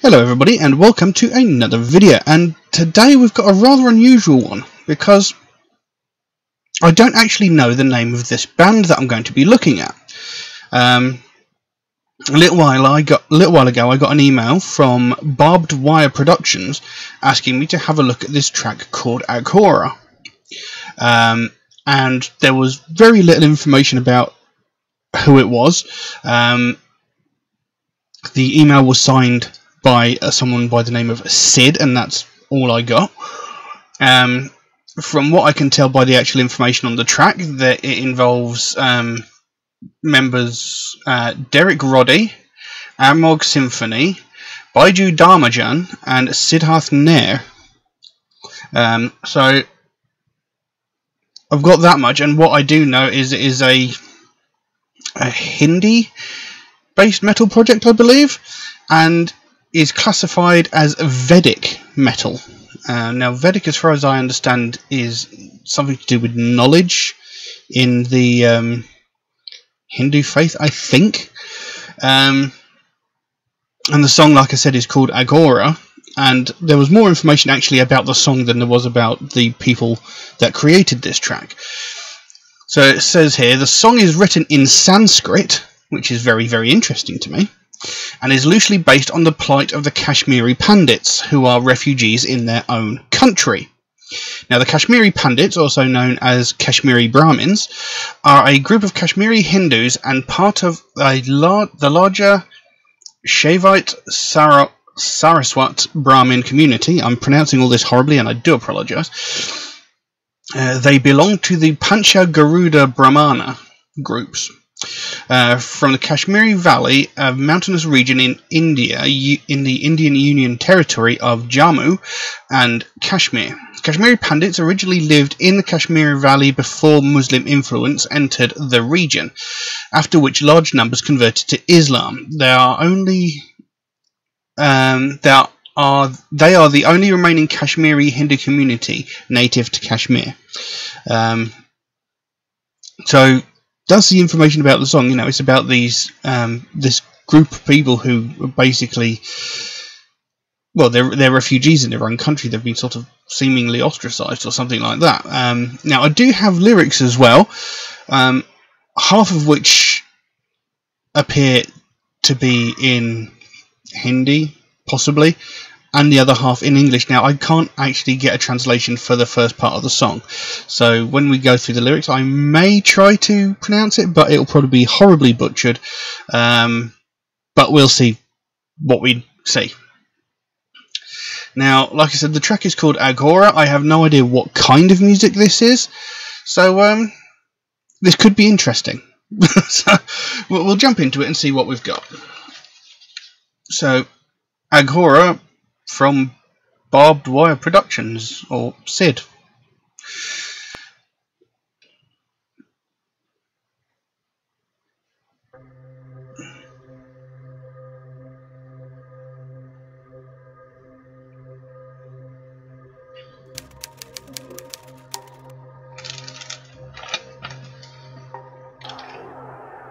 Hello everybody and welcome to another video, and today we've got a rather unusual one because I don't actually know the name of this band that I'm going to be looking at. A little while ago I got an email from Barbed Wire Productions asking me to have a look at this track called Aghora. And there was very little information about who it was. The email was signed by someone by the name of Sid, and that's all I got. From what I can tell by the actual information on the track, that it involves members Roddy, Amogh Symphony, Baiju Dharmajan, and Siddharth Nair. So I've got that much, and what I do know is it is a Hindi-based metal project, I believe, and is classified as Vedic metal. Now, Vedic, as far as I understand, is something to do with knowledge in the Hindu faith, I think. And the song, like I said, is called Aghora, and there was more information actually about the song than there was about the people that created this track. So it says here, the song is written in Sanskrit, which is very, very interesting to me, and is loosely based on the plight of the Kashmiri Pandits, who are refugees in their own country. Now, the Kashmiri Pandits, also known as Kashmiri Brahmins, are a group of Kashmiri Hindus and part of the larger Shaivite Saraswat Brahmin community. I'm pronouncing all this horribly, and I do apologise. They belong to the Pancha Garuda Brahmana groups. From the Kashmiri Valley, a mountainous region in India, in the Indian Union territory of Jammu and Kashmir. Kashmiri Pandits originally lived in the Kashmiri Valley before Muslim influence entered the region, after which large numbers converted to Islam. They are the only remaining Kashmiri Hindu community native to Kashmir. So that's the information about the song. You know, it's about these this group of people who are basically, well, they're refugees in their own country. They've been sort of seemingly ostracized or something like that. Now, I do have lyrics as well, half of which appear to be in Hindi, possibly, and the other half in English. Now, I can't actually get a translation for the first part of the song, so when we go through the lyrics, I may try to pronounce it, but it'll probably be horribly butchered. But we'll see what we see. Now, like I said, the track is called Aghora. I have no idea what kind of music this is, so this could be interesting. So we'll jump into it and see what we've got. So, Aghora from Barbed Wire Productions, or SID.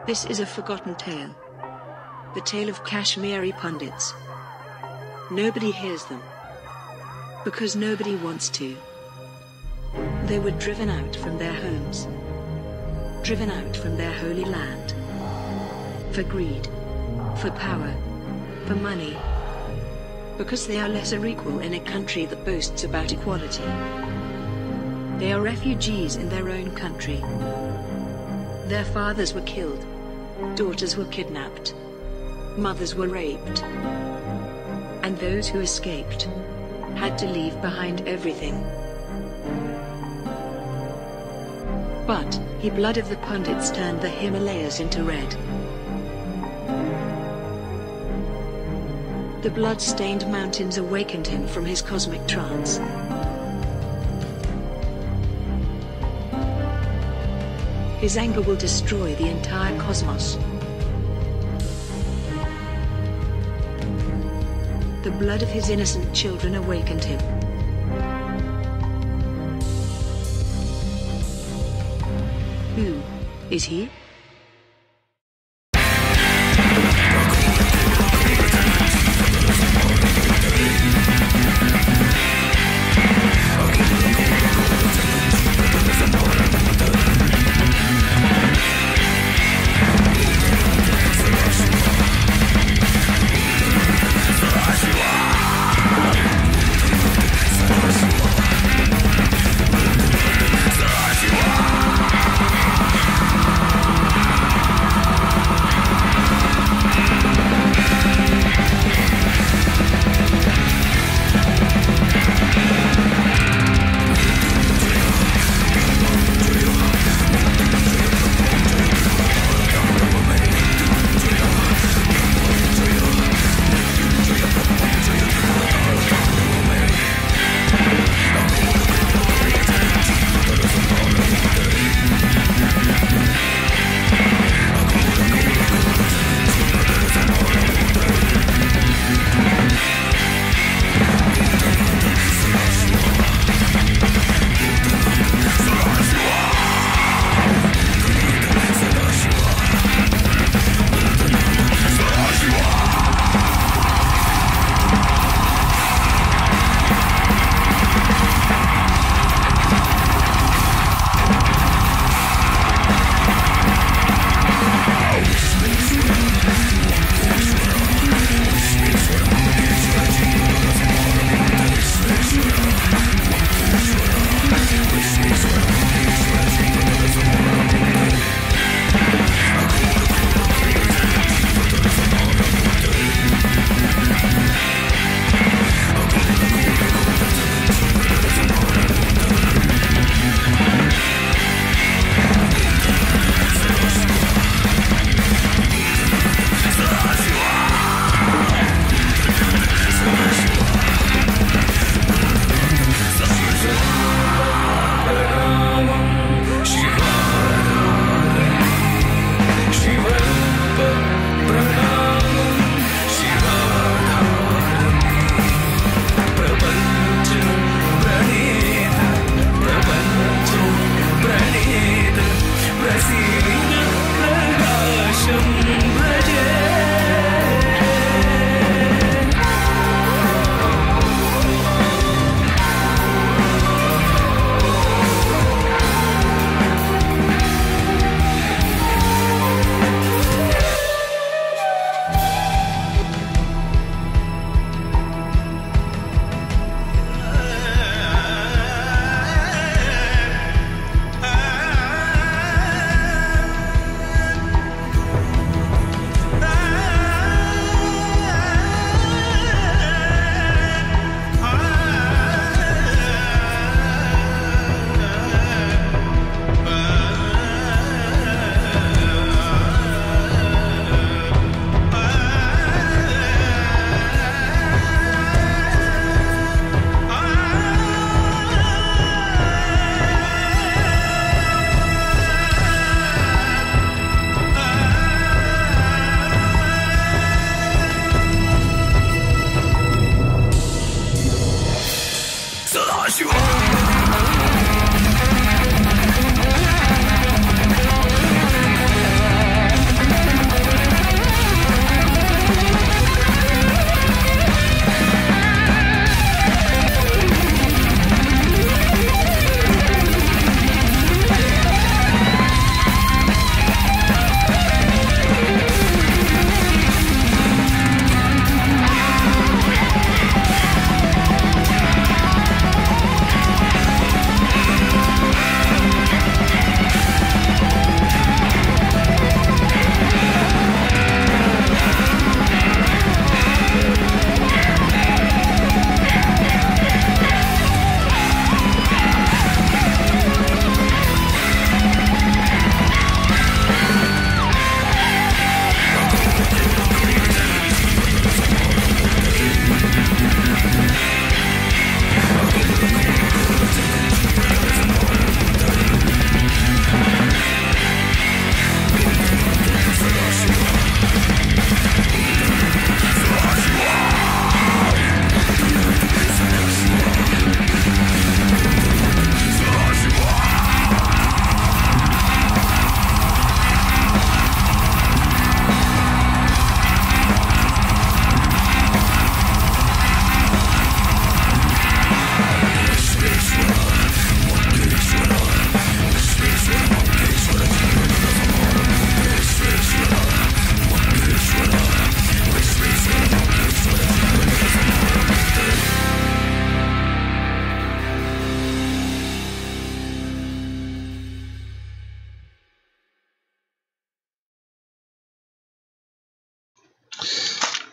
This is a forgotten tale. The tale of Kashmiri Pandits. Nobody hears them, because nobody wants to. They were driven out from their homes, driven out from their holy land, for greed, for power, for money, because they are lesser equal in a country that boasts about equality. They are refugees in their own country. Their fathers were killed, daughters were kidnapped, mothers were raped. And those who escaped had to leave behind everything. But the blood of the Pandits turned the Himalayas into red. The blood-stained mountains awakened him from his cosmic trance. His anger will destroy the entire cosmos. The blood of his innocent children awakened him. Who is he?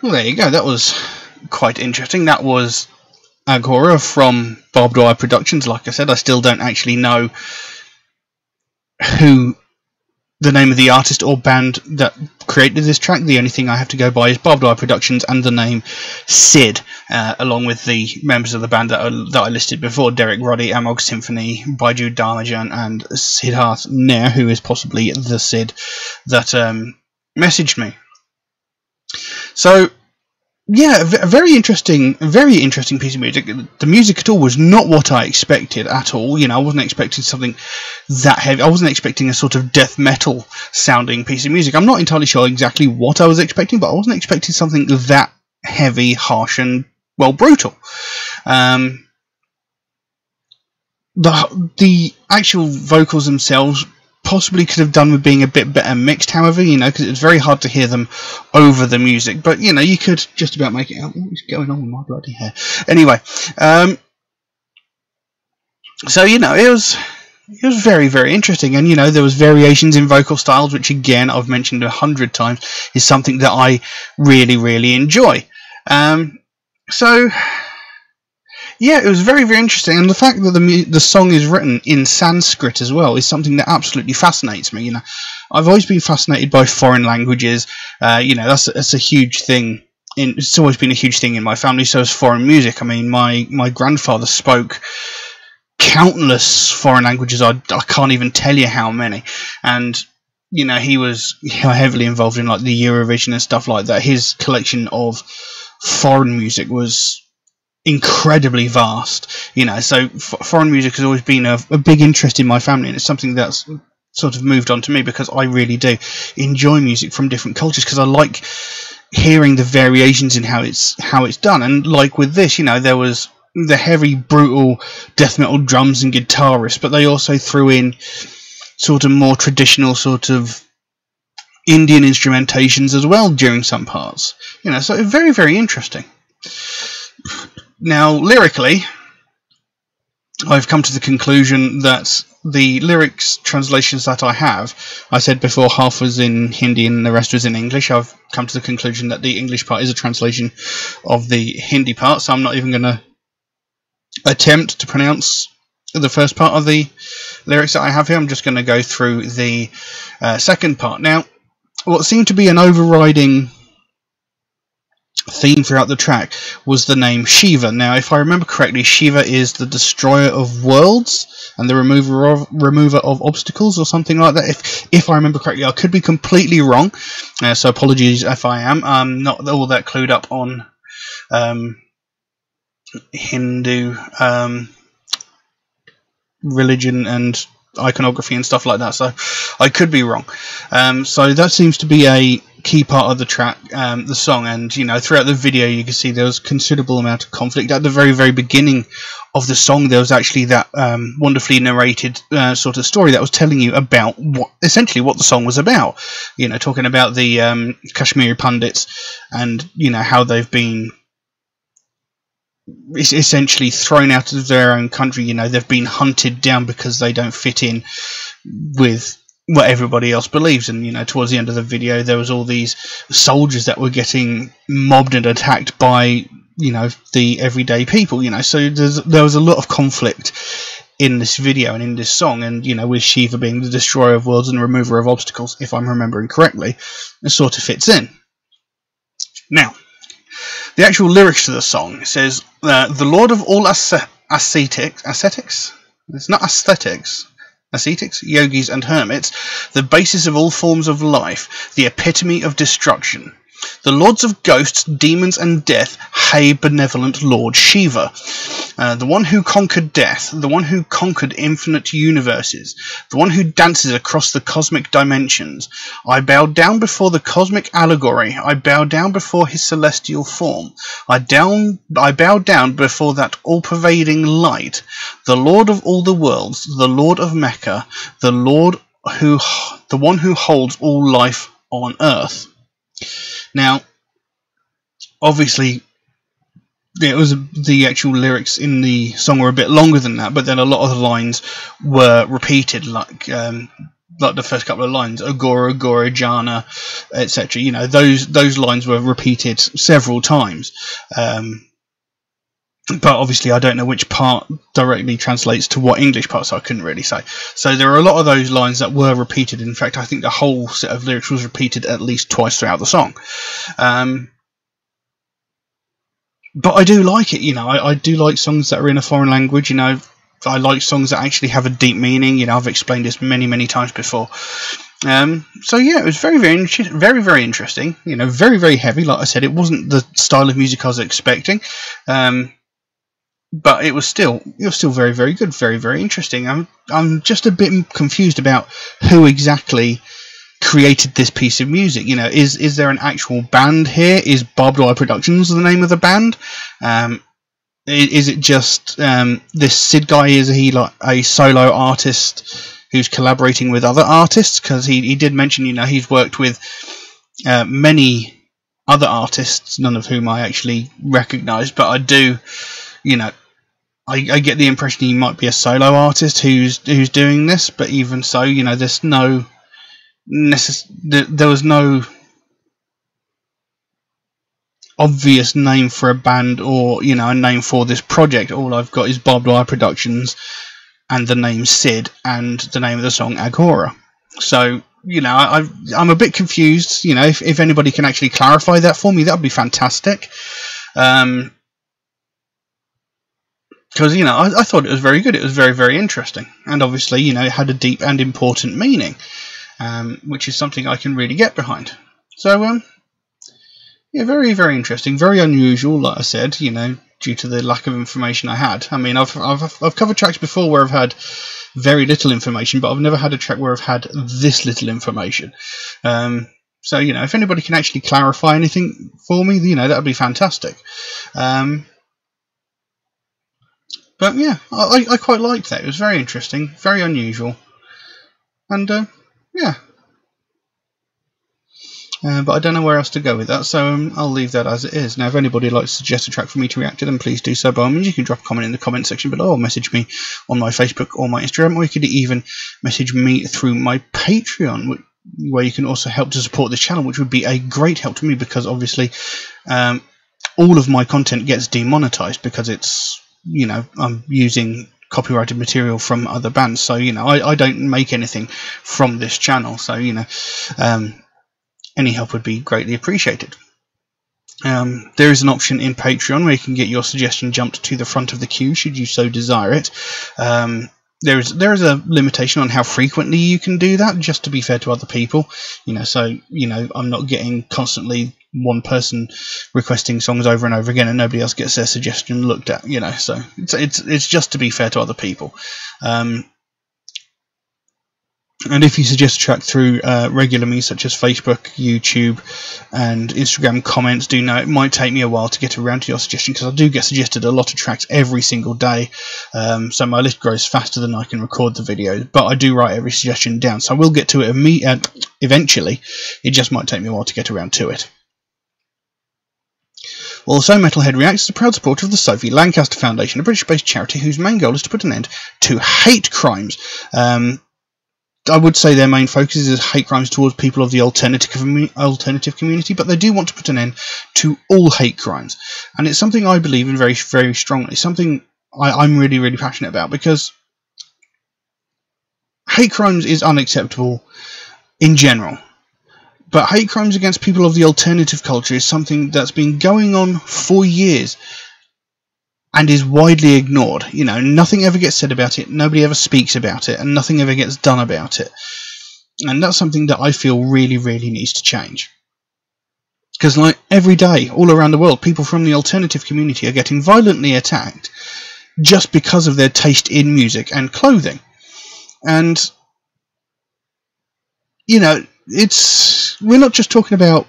Well, there you go. That was quite interesting. That was Aghora from Barbed Wire Productions. Like I said, I still don't actually know who the name of the artist or band that created this track. The only thing I have to go by is Barbed Wire Productions and the name Sid, along with the members of the band that I listed before: Derek, Roddy, Amogh Symphony, Baiju Dharmajan, and Siddharth Nair, who is possibly the Sid that messaged me. So, yeah, a very interesting piece of music. The music at all was not what I expected at all. You know, I wasn't expecting something that heavy. I wasn't expecting a sort of death metal sounding piece of music. I'm not entirely sure exactly what I was expecting, but I wasn't expecting something that heavy, harsh, and, well, brutal. The actual vocals themselves possibly could have done with being a bit better mixed, however, you know, because it's very hard to hear them over the music, but, you know, you could just about make it out. What is going on with my bloody hair? Anyway, so, you know, it was very, very interesting, and, you know, there was variations in vocal styles, which, again, I've mentioned 100 times, is something that I really, really enjoy. So, yeah, it was very, very interesting, and the fact that the song is written in Sanskrit as well is something that absolutely fascinates me. You know, I've always been fascinated by foreign languages. You know, that's a huge thing. It's always been a huge thing in my family. So is foreign music. I mean, my grandfather spoke countless foreign languages. I can't even tell you how many. And, you know, he was heavily involved in, like, the Eurovision and stuff like that. His collection of foreign music was incredibly vast, you know, so foreign music has always been a big interest in my family, and it's something that's sort of moved on to me because I really do enjoy music from different cultures, because I like hearing the variations in how it's done. And like with this, you know, there was the heavy, brutal death metal drums and guitarists, but they also threw in sort of more traditional sort of Indian instrumentations as well during some parts, you know, so very, very interesting. Now, lyrically, I've come to the conclusion that the lyrics translations that I have, I said before half was in Hindi and the rest was in English. I've come to the conclusion that the English part is a translation of the Hindi part, so I'm not even going to attempt to pronounce the first part of the lyrics that I have here. I'm just going to go through the second part. Now, what seemed to be an overriding theme throughout the track was the name Shiva. Now, if I remember correctly, Shiva is the destroyer of worlds and the remover of obstacles, or something like that. If I remember correctly, I could be completely wrong, so apologies if I am. I'm not all that clued up on Hindu religion and iconography and stuff like that, so I could be wrong. So that seems to be a key part of the track, the song, and, you know, throughout the video you can see there was considerable amount of conflict. At the very, very beginning of the song, there was actually that wonderfully narrated sort of story that was telling you about essentially what the song was about, you know, talking about the Kashmiri Pundits and, you know, how they've been essentially thrown out of their own country. You know, they've been hunted down because they don't fit in with what everybody else believes. And, you know, towards the end of the video, there was all these soldiers that were getting mobbed and attacked by, you know, the everyday people, you know. So there was a lot of conflict in this video and in this song, and, you know, with Shiva being the destroyer of worlds and remover of obstacles, if I'm remembering correctly, it sort of fits in. Now, the actual lyrics to the song says, the Lord of all ascetics, it's not aesthetics, ascetics, yogis and hermits, the basis of all forms of life, the epitome of destruction, the lords of ghosts, demons and death, hey benevolent Lord Shiva, the one who conquered death, the one who conquered infinite universes, the one who dances across the cosmic dimensions. I bow down before the cosmic allegory, I bow down before his celestial form, I bow down before that all-pervading light, the Lord of all the worlds, the Lord of Mecca, the one who holds all life on earth. Now, obviously, the actual lyrics in the song were a bit longer than that, but then a lot of the lines were repeated, like like the first couple of lines, Aghora, Aghora, Jana, etc. You know, those lines were repeated several times. But obviously I don't know which part directly translates to what English part, so I couldn't really say. So there are a lot of those lines that were repeated. In fact, I think the whole set of lyrics was repeated at least twice throughout the song. But I do like it, you know, I do like songs that are in a foreign language, you know. I like songs that actually have a deep meaning, you know, I've explained this many times before. So yeah, it was very interesting, you know, very heavy. Like I said, it wasn't the style of music I was expecting. But it was still very good, very interesting. I'm just a bit confused about who exactly created this piece of music. You know, is there an actual band here? Is Barbed Wire Productions the name of the band? Is it just this Sid guy? Is he like a solo artist who's collaborating with other artists? Because he did mention, you know, he's worked with many other artists, none of whom I actually recognise, but I do. You know, I get the impression he might be a solo artist who's doing this, but even so, you know, there was no obvious name for a band or, you know, a name for this project. All I've got is Barbed Wire Productions and the name Sid and the name of the song Aghora. So, you know, I'm a bit confused. You know, if anybody can actually clarify that for me, that would be fantastic. Because, you know, I thought it was very good. It was very interesting. And obviously, you know, it had a deep and important meaning, which is something I can really get behind. So, yeah, very interesting. Very unusual, like I said, you know, due to the lack of information I had. I mean, I've covered tracks before where I've had very little information, but I've never had a track where I've had this little information. So, you know, if anybody can actually clarify anything for me, you know, that would be fantastic. But yeah, I quite liked that. It was very interesting, very unusual, and yeah. But I don't know where else to go with that, so I'll leave that as it is. Now, if anybody would like to suggest a track for me to react to, then please do so. By all means, you can drop a comment in the comment section below, or message me on my Facebook or my Instagram, or you could even message me through my Patreon, where you can also help to support this channel, which would be a great help to me, because obviously all of my content gets demonetized because it's, you know, I'm using copyrighted material from other bands, so, you know, I don't make anything from this channel, so, you know, any help would be greatly appreciated. There is an option in Patreon where you can get your suggestion jumped to the front of the queue should you so desire it. There is a limitation on how frequently you can do that, just to be fair to other people, you know, so, you know, I'm not getting constantly one person requesting songs over and over again and nobody else gets their suggestion looked at, you know, so it's just to be fair to other people. And if you suggest a track through regular means such as Facebook, YouTube and Instagram comments, do know it might take me a while to get around to your suggestion, because I do get suggested a lot of tracks every single day, so my list grows faster than I can record the video, but I do write every suggestion down, so I will get to it eventually. It just might take me a while to get around to it. Also, Metalhead Reacts is a proud supporter of the Sophie Lancaster Foundation, a British-based charity whose main goal is to put an end to hate crimes. I would say their main focus is hate crimes towards people of the alternative community, but they do want to put an end to all hate crimes. And it's something I believe in very strongly, something I'm really passionate about, because hate crimes is unacceptable in general. But hate crimes against people of the alternative culture is something that's been going on for years and is widely ignored. You know, nothing ever gets said about it, nobody ever speaks about it, and nothing ever gets done about it. And that's something that I feel really needs to change. Because, like, every day, all around the world, people from the alternative community are getting violently attacked just because of their taste in music and clothing. And, you know, we're not just talking about,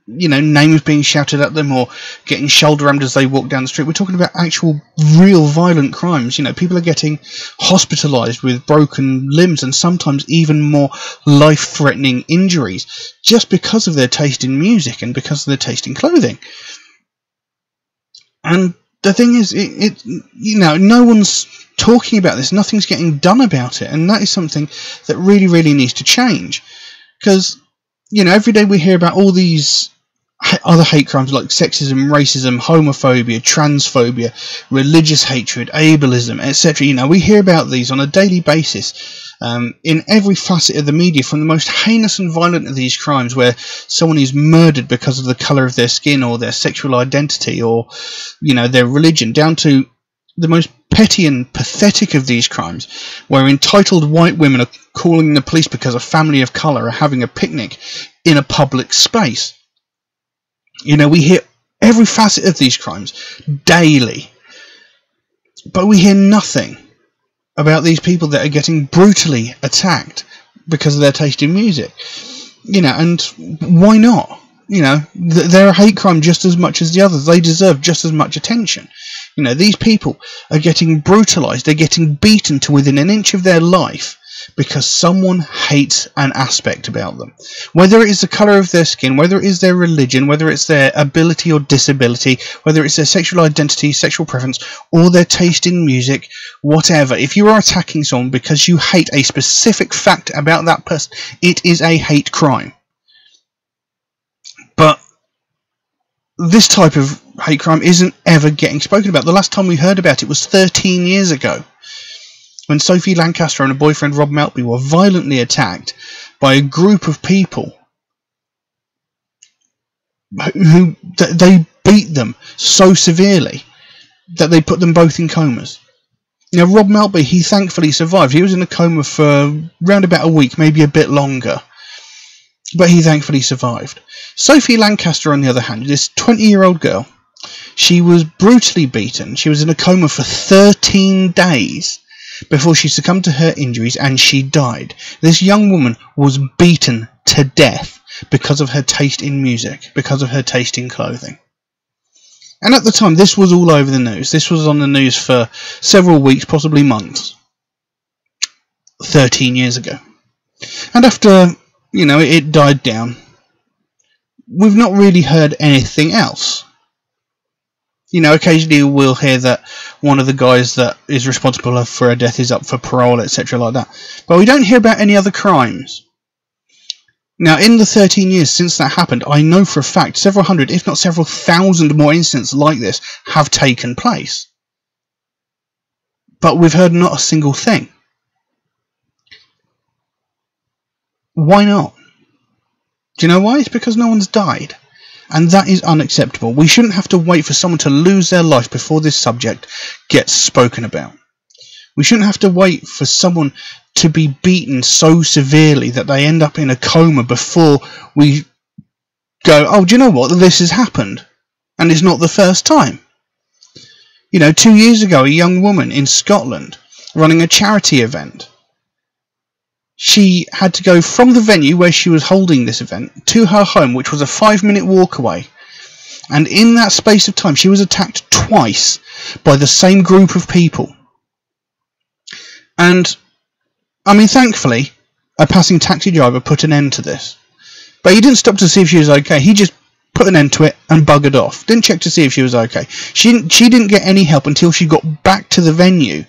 you know, names being shouted at them or getting shoulder rammed as they walk down the street. We're talking about actual real violent crimes. You know, people are getting hospitalised with broken limbs and sometimes even more life-threatening injuries just because of their taste in music and because of their taste in clothing. And the thing is, you know, no one's talking about this. Nothing's getting done about it, and that is something that really, really needs to change. Because, you know, every day we hear about all these other hate crimes like sexism, racism, homophobia, transphobia, religious hatred, ableism, etc. You know, we hear about these on a daily basis in every facet of the media, from the most heinous and violent of these crimes where someone is murdered because of the colour of their skin or their sexual identity or, you know, their religion, down to the most petty and pathetic of these crimes where entitled white women are calling the police because a family of colour are having a picnic in a public space. You know, we hear every facet of these crimes daily, but we hear nothing about these people that are getting brutally attacked because of their taste in music. You know, and why not? You know, they're a hate crime just as much as the others. They deserve just as much attention. You know, these people are getting brutalised. They're getting beaten to within an inch of their life because someone hates an aspect about them. Whether it is the colour of their skin, whether it is their religion, whether it's their ability or disability, whether it's their sexual identity, sexual preference, or their taste in music, whatever. If you are attacking someone because you hate a specific fact about that person, it is a hate crime. But this type of hate crime isn't ever getting spoken about. The last time we heard about it was 13 years ago, when Sophie Lancaster and her boyfriend Rob Maltby were violently attacked by a group of people who they beat them so severely that they put them both in comas. Now, Rob Maltby, he thankfully survived. He was in a coma for around about a week, maybe a bit longer, but he thankfully survived. Sophie Lancaster, on the other hand, this 20-year-old girl, she was brutally beaten. She was in a coma for 13 days before she succumbed to her injuries and she died. This young woman was beaten to death because of her taste in music, because of her taste in clothing. And at the time, this was all over the news. This was on the news for several weeks, possibly months, 13 years ago. And after, you know, it died down, we've not really heard anything else. You know, occasionally we'll hear that one of the guys that is responsible for her death is up for parole, etc. like that. But we don't hear about any other crimes. Now, in the 13 years since that happened, I know for a fact several hundred, if not several thousand more incidents like this have taken place. But we've heard not a single thing. Why not? Do you know why? It's because no one's died. And that is unacceptable. We shouldn't have to wait for someone to lose their life before this subject gets spoken about. We shouldn't have to wait for someone to be beaten so severely that they end up in a coma before we go, oh, do you know what? This has happened. And it's not the first time. You know, 2 years ago, a young woman in Scotland running a charity event, she had to go from the venue where she was holding this event to her home, which was a 5-minute walk away. And in that space of time, she was attacked twice by the same group of people. And, I mean, thankfully, a passing taxi driver put an end to this. But he didn't stop to see if she was okay. He just put an end to it and buggered off. Didn't check to see if she was okay. She didn't get any help until she got back to the venue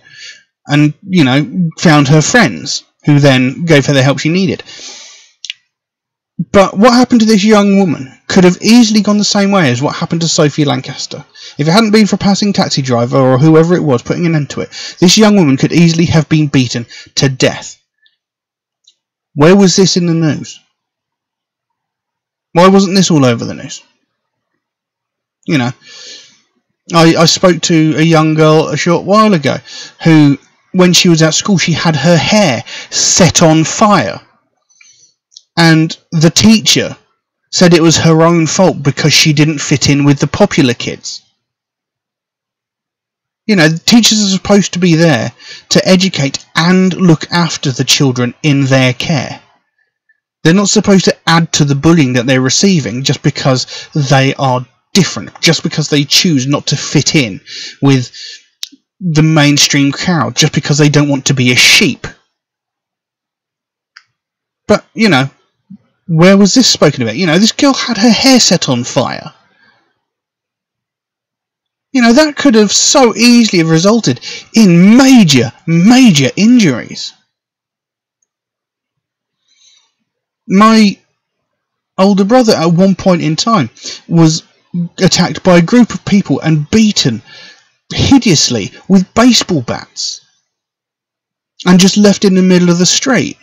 and, you know, found her friends, who then gave her the help she needed. But what happened to this young woman could have easily gone the same way as what happened to Sophie Lancaster. If it hadn't been for a passing taxi driver or whoever it was putting an end to it, this young woman could easily have been beaten to death. Where was this in the news? Why wasn't this all over the news? You know, I spoke to a young girl a short while ago who, when she was at school, she had her hair set on fire. And the teacher said it was her own fault because she didn't fit in with the popular kids. You know, teachers are supposed to be there to educate and look after the children in their care. They're not supposed to add to the bullying that they're receiving just because they are different, just because they choose not to fit in with the mainstream crowd, just because they don't want to be a sheep. But, you know, where was this spoken about? You know, this girl had her hair set on fire. You know, that could have so easily have resulted in major, major injuries. My older brother at one point in time was attacked by a group of people and beaten hideously with baseball bats and just left in the middle of the street.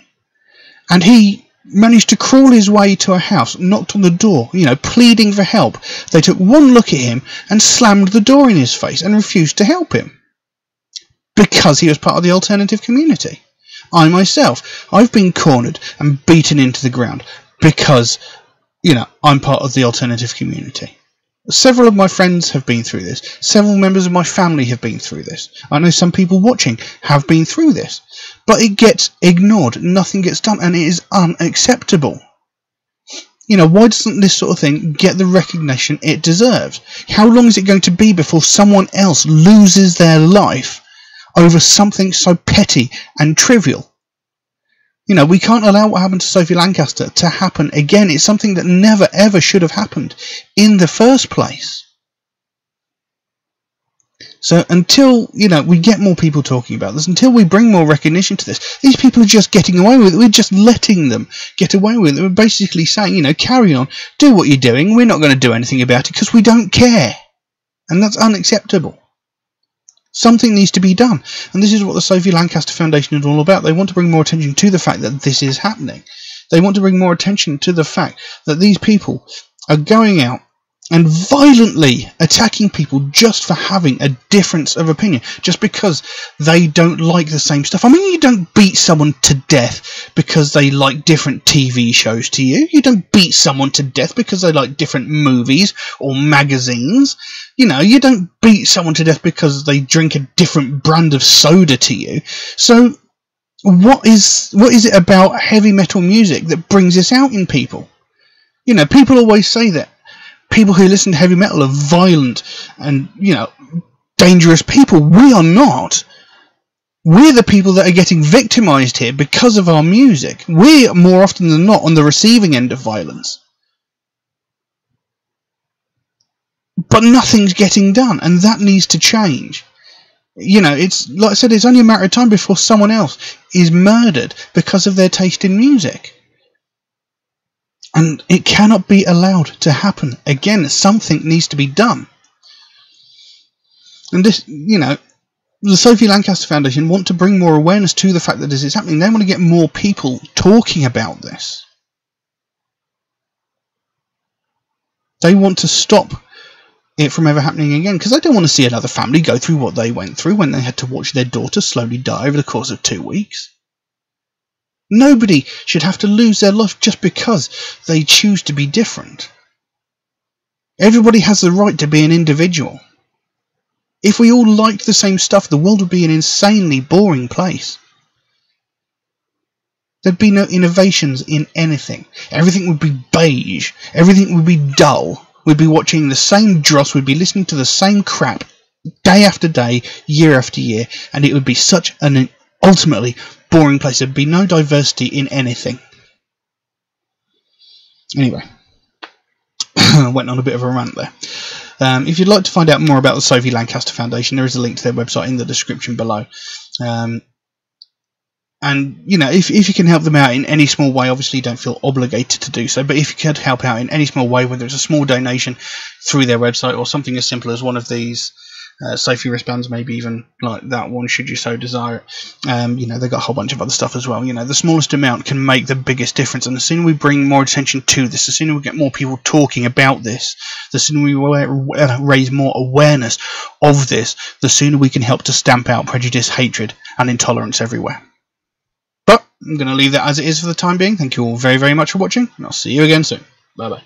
And he managed to crawl his way to a house, knocked on the door, you know, pleading for help. They took one look at him and slammed the door in his face and refused to help him because he was part of the alternative community. I myself, I've been cornered and beaten into the ground because, you know, I'm part of the alternative community. Several of my friends have been through this. Several members of my family have been through this. I know some people watching have been through this. But it gets ignored. Nothing gets done, and it is unacceptable. You know, why doesn't this sort of thing get the recognition it deserves? How long is it going to be before someone else loses their life over something so petty and trivial? You know, we can't allow what happened to Sophie Lancaster to happen again. It's something that never ever should have happened in the first place. So until, you know, we get more people talking about this, until we bring more recognition to this, these people are just getting away with it. We're just letting them get away with it. We're basically saying, you know, carry on, do what you're doing. We're not going to do anything about it because we don't care. And that's unacceptable. Something needs to be done. And this is what the Sophie Lancaster Foundation is all about. They want to bring more attention to the fact that this is happening. They want to bring more attention to the fact that these people are going out and violently attacking people just for having a difference of opinion, just because they don't like the same stuff. I mean, you don't beat someone to death because they like different TV shows to you. You don't beat someone to death because they like different movies or magazines. You know, you don't beat someone to death because they drink a different brand of soda to you. So what is it about heavy metal music that brings this out in people? You know, people always say that people who listen to heavy metal are violent and, you know, dangerous people. We are not. We're the people that are getting victimized here because of our music. We're more often than not on the receiving end of violence. But nothing's getting done, and that needs to change. You know, it's like I said, it's only a matter of time before someone else is murdered because of their taste in music. And it cannot be allowed to happen again. Something needs to be done. And this, you know, the Sophie Lancaster Foundation want to bring more awareness to the fact that this is happening. They want to get more people talking about this. They want to stop it from ever happening again, because they don't want to see another family go through what they went through when they had to watch their daughter slowly die over the course of 2 weeks. Nobody should have to lose their life just because they choose to be different. Everybody has the right to be an individual. If we all liked the same stuff, the world would be an insanely boring place. There'd be no innovations in anything. Everything would be beige. Everything would be dull. We'd be watching the same dross. We'd be listening to the same crap day after day, year after year. And it would be such an ultimately boring place. There'd be no diversity in anything. Anyway, I went on a bit of a rant there. If you'd like to find out more about the Sophie Lancaster Foundation, there is a link to their website in the description below. And, you know, if you can help them out in any small way, obviously don't feel obligated to do so, but if you could help out in any small way, whether it's a small donation through their website or something as simple as one of these Sophie wristbands, maybe even like that one, should you so desire it. You know, they've got a whole bunch of other stuff as well. You know, the smallest amount can make the biggest difference, and the sooner we bring more attention to this, the sooner we get more people talking about this, the sooner we raise more awareness of this, the sooner we can help to stamp out prejudice, hatred, and intolerance everywhere. But I'm going to leave that as it is for the time being. Thank you all very, very much for watching, and I'll see you again soon. Bye-bye.